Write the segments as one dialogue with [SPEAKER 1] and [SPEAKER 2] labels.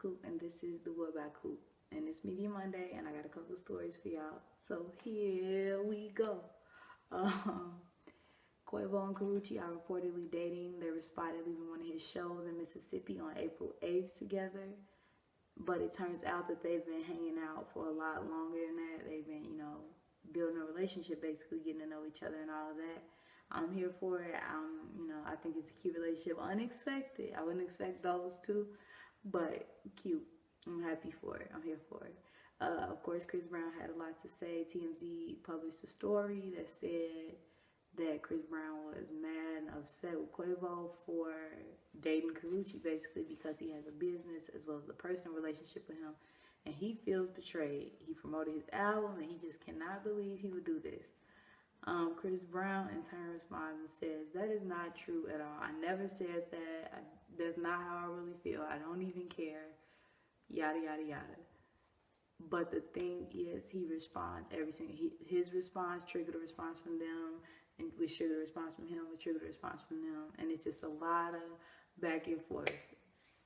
[SPEAKER 1] Coop, and this is the What by Coop. And it's Media Monday, and I got a couple of stories for y'all. So here we go. Um, Quavo and Karrueche are reportedly dating. They were spotted leaving one of his shows in Mississippi on April 8th together. But it turns out that they've been hanging out for a lot longer than that. They've been, building a relationship, basically getting to know each other and all of that. I'm here for it. I think it's a cute relationship. Unexpected. I wouldn't expect those two, but cute. I'm happy for it. I'm here for it. Of course, Chris Brown had a lot to say. TMZ published a story that said that Chris Brown was mad and upset with Quavo for dating Karrueche, basically because he has a business as well as a personal relationship with him, and he feels betrayed. He promoted his album, and he just cannot believe he would do this. Chris Brown in turn responds and says, "That is not true at all. I never said that. That's not how I really feel. I don't even care. Yada, yada, yada." But the thing is, he responds every single, his response triggered a response from them, and which triggered a response from him, which triggered a response from them. And it's just a lot of back and forth.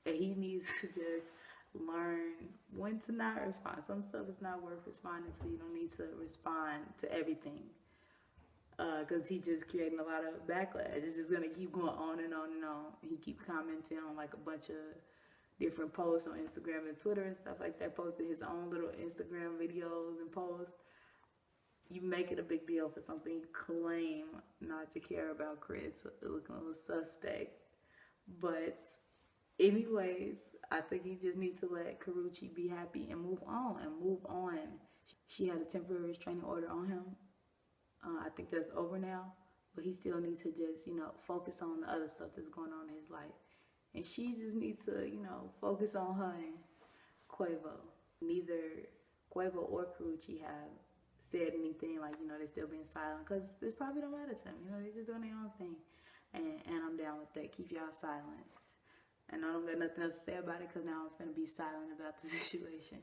[SPEAKER 1] And he needs to just learn when to not respond. Some stuff is not worth responding to. You don't need to respond to everything. Because he's just creating a lot of backlash. It's just going to keep going on and on and on. He keep commenting on like a bunch of different posts on Instagram and Twitter and stuff like that, posting his own little Instagram videos and posts. You make it a big deal for something you claim not to care about, Chris, looking a little suspect. But anyways, I think he just needs to let Karrueche be happy and move on. She had a temporary restraining order on him. I think that's over now, but he still needs to just, focus on the other stuff that's going on in his life. And she just needs to, focus on her and Quavo. Neither Quavo or Karrueche have said anything like, they're still being silent, because this probably don't matter to them. They're just doing their own thing. And I'm down with that. Keep y'all silence. And I don't got nothing else to say about it, because now I'm finna be silent about the situation.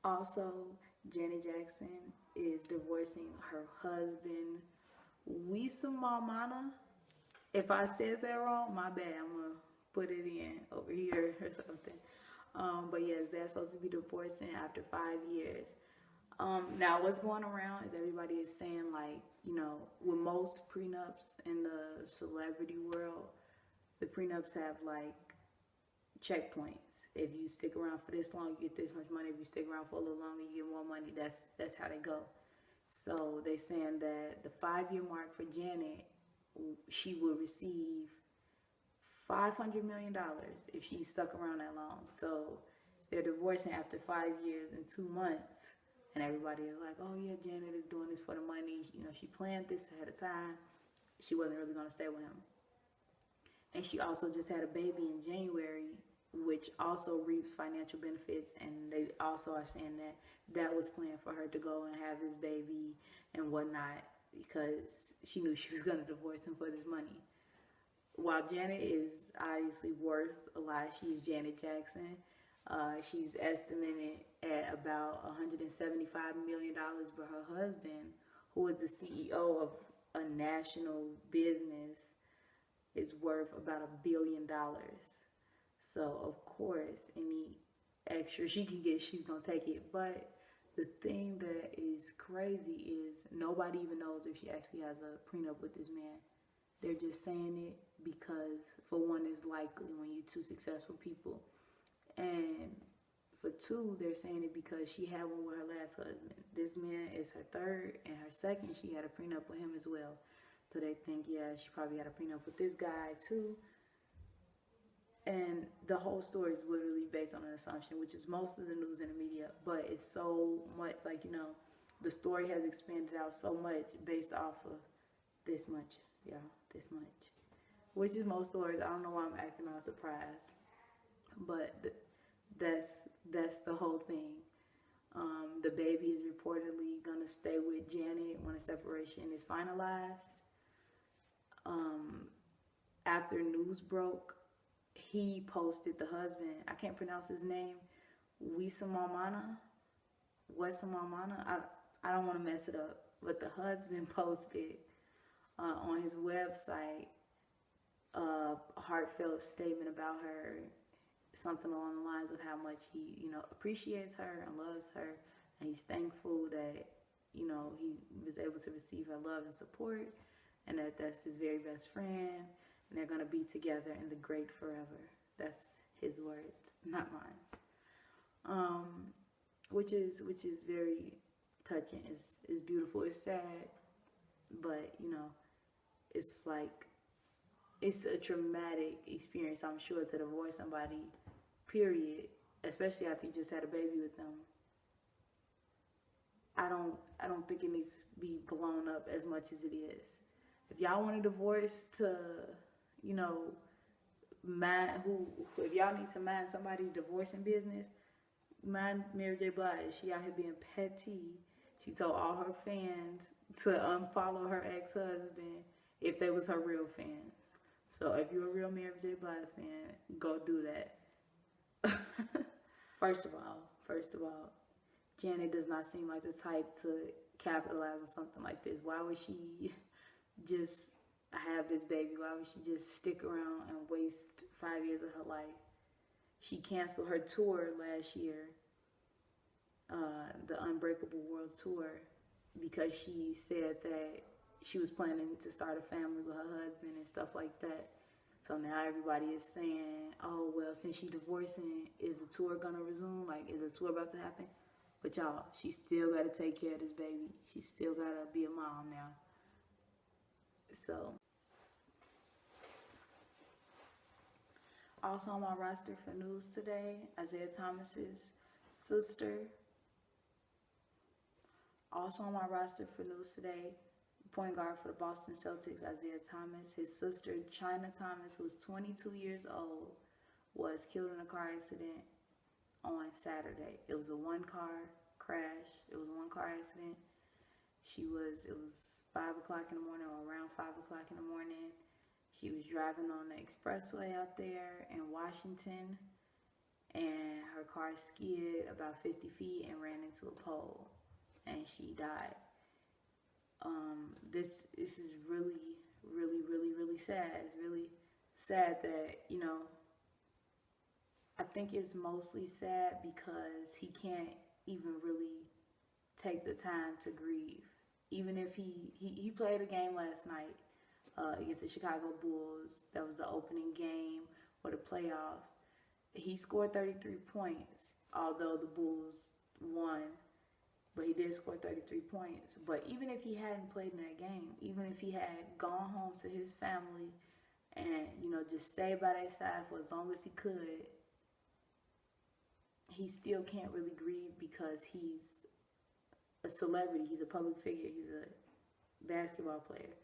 [SPEAKER 1] Also, Janet Jackson is divorcing her husband, Wisam Maimana. If I said that wrong, my bad. I'm going to put it in over here or something. But yes, they're supposed to be divorcing after 5 years. Now, what's going around is everybody is saying, like, with most prenups in the celebrity world, the prenups have, like, checkpoints. If you stick around for this long, you get this much money. If you stick around for a little longer, you get more money. That's how they go. So they saying that the 5-year mark for Janet, she will receive $500 million if she stuck around that long. So they're divorcing after 5 years and 2 months. And everybody is like, oh yeah, Janet is doing this for the money. She planned this ahead of time. She wasn't really going to stay with him. And she also just had a baby in January, which also reaps financial benefits. And they also are saying that that was planned for her to go and have this baby and whatnot, because she knew she was going to divorce him for this money. While Janet is obviously worth a lot, she's Janet Jackson. She's estimated at about $175 million, but her husband, who is the CEO of a national business, is worth about $1 billion. So, of course, any extra she can get, she's going to take it. But the thing that is crazy is nobody even knows if she actually has a prenup with this man. They're just saying it because, for one, it's likely when you're two successful people. And for two, they're saying it because she had one with her last husband. This man is her third, and her second, she had a prenup with him as well. So they think, yeah, she probably had a prenup with this guy too. And the whole story is literally based on an assumption, which is most of the news in the media. But it's so much, the story has expanded out so much based off of this much, this much. Which is most stories. I don't know why I'm acting all surprised. But that's the whole thing. The baby is reportedly going to stay with Janet when a separation is finalized. After news broke, he posted, the husband, I can't pronounce his name, Wisam Maimana. I don't want to mess it up, but the husband posted on his website a heartfelt statement about her something along the lines of how much he, you know, appreciates her and loves her, and he's thankful that, you know, he was able to receive her love and support, and that that's his very best friend, and they're gonna be together in the great forever. That's his words, not mine. Which is very touching. It's beautiful. It's sad, but you know, it's like it's a traumatic experience, I'm sure, to divorce somebody, period, especially after you just had a baby with them. I don't think it needs to be blown up as much as it is. If y'all want a divorce to, you know, if y'all need to mind somebody's divorcing business, mind Mary J. Blige. She out here being petty. She told all her fans to unfollow her ex-husband if they was her real fans. So if you're a real Mary J. Blige fan, go do that. First of all, Janet does not seem like the type to capitalize on something like this. Why would she just have this baby? Why would she just stick around and waste 5 years of her life? She canceled her tour last year, the Unbreakable World Tour, because she said that she was planning to start a family with her husband and stuff like that. So now everybody is saying, oh, well, since she's divorcing, is the tour going to resume? Like, is the tour about to happen? But y'all, she still got to take care of this baby. She still got to be a mom now. So, also on my roster for news today, Isaiah Thomas's sister. Also on my roster for news today, point guard for the Boston Celtics, Isaiah Thomas. His sister, China Thomas, who's 22 years old, was killed in a car accident on Saturday. It was a one-car crash. It was a one-car accident. It was 5 o'clock in the morning, or around 5 o'clock in the morning. She was driving on the expressway out there in Washington, and her car skid about 50 feet and ran into a pole, and she died. This is really, really, really, really sad. It's really sad that, you know, I think it's mostly sad because he can't even really take the time to grieve. Even if he played a game last night against the Chicago Bulls. That was the opening game for the playoffs. He scored 33 points, although the Bulls won. But he did score 33 points. But even if he hadn't played in that game, even if he had gone home to his family and, you know, just stayed by their side for as long as he could, he still can't really grieve because he's a celebrity. He's a public figure. He's a basketball player.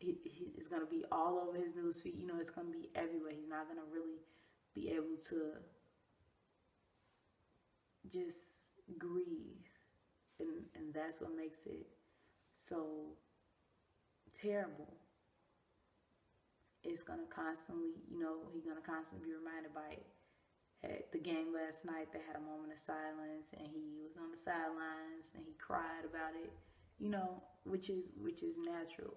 [SPEAKER 1] It's going to be all over his newsfeed. You know, it's going to be everywhere. He's not going to really be able to just grieve. And that's what makes it so terrible. It's going to constantly, you know, he's going to constantly be reminded by it. At the game last night, they had a moment of silence, and he was on the sidelines, and he cried about it, you know, which is natural.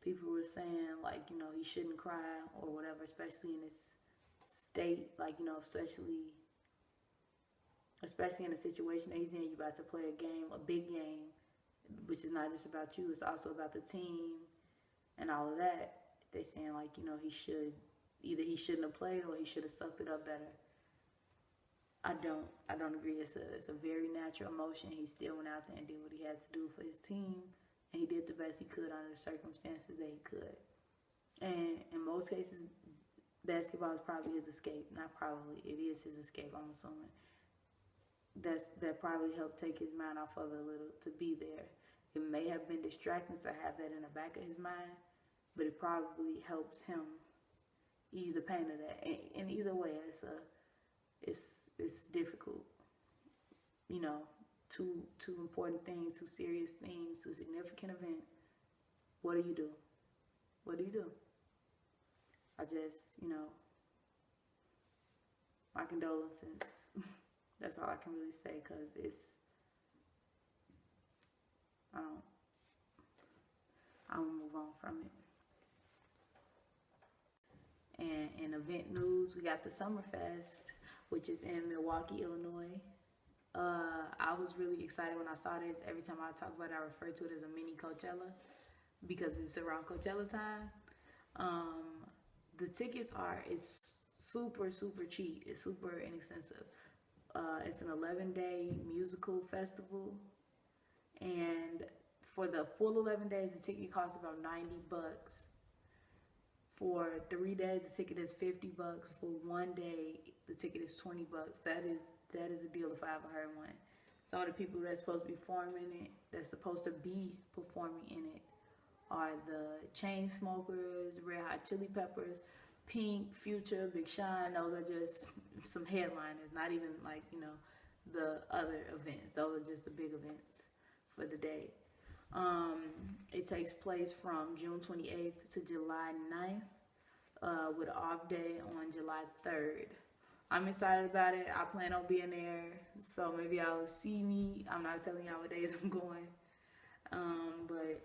[SPEAKER 1] People were saying, like, you know, he shouldn't cry or whatever, especially in this state, like, you know, especially in the situation that he's in. You're about to play a game, a big game, which is not just about you, it's also about the team and all of that. They're saying, like, you know, he shouldn't have played, or he should have sucked it up better. I don't agree. It's a very natural emotion. He still went out there and did what he had to do for his team, and he did the best he could under the circumstances that he could. And in most cases, basketball is probably his escape. Not probably, it is his escape, I'm assuming. That probably helped take his mind off of it a little, to be there. It may have been distracting to have that in the back of his mind, but it probably helps him ease the pain of that. And either way, it's difficult. You know, two important things, two serious things, two significant events. What do you do? What do you do? I just, you know, my condolences. That's all I can really say, because I don't move on from it. And in event news, we got the Summerfest. which is in Milwaukee, Illinois. I was really excited when I saw this. Every time I talk about it, I refer to it as a mini Coachella because it's around Coachella time. The tickets it's super, super cheap. It's super inexpensive. It's an 11-day musical festival. And for the full 11 days, the ticket costs about $90. For 3 days, the ticket is $50. For 1 day, the ticket is $20. That is a deal if I ever heard one. Some of the people that's supposed to be performing in it are the Chainsmokers, Red Hot Chili Peppers, Pink, Future, Big Sean. Those are just some headliners, not even like, the other events. Those are just the big events for the day. It takes place from June 28th to July 9th, with an off day on July 3rd. I'm excited about it. I plan on being there, so maybe y'all will see me. I'm not telling y'all what days I'm going. But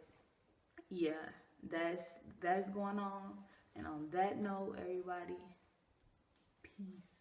[SPEAKER 1] yeah, that's going on. And on that note, everybody, peace.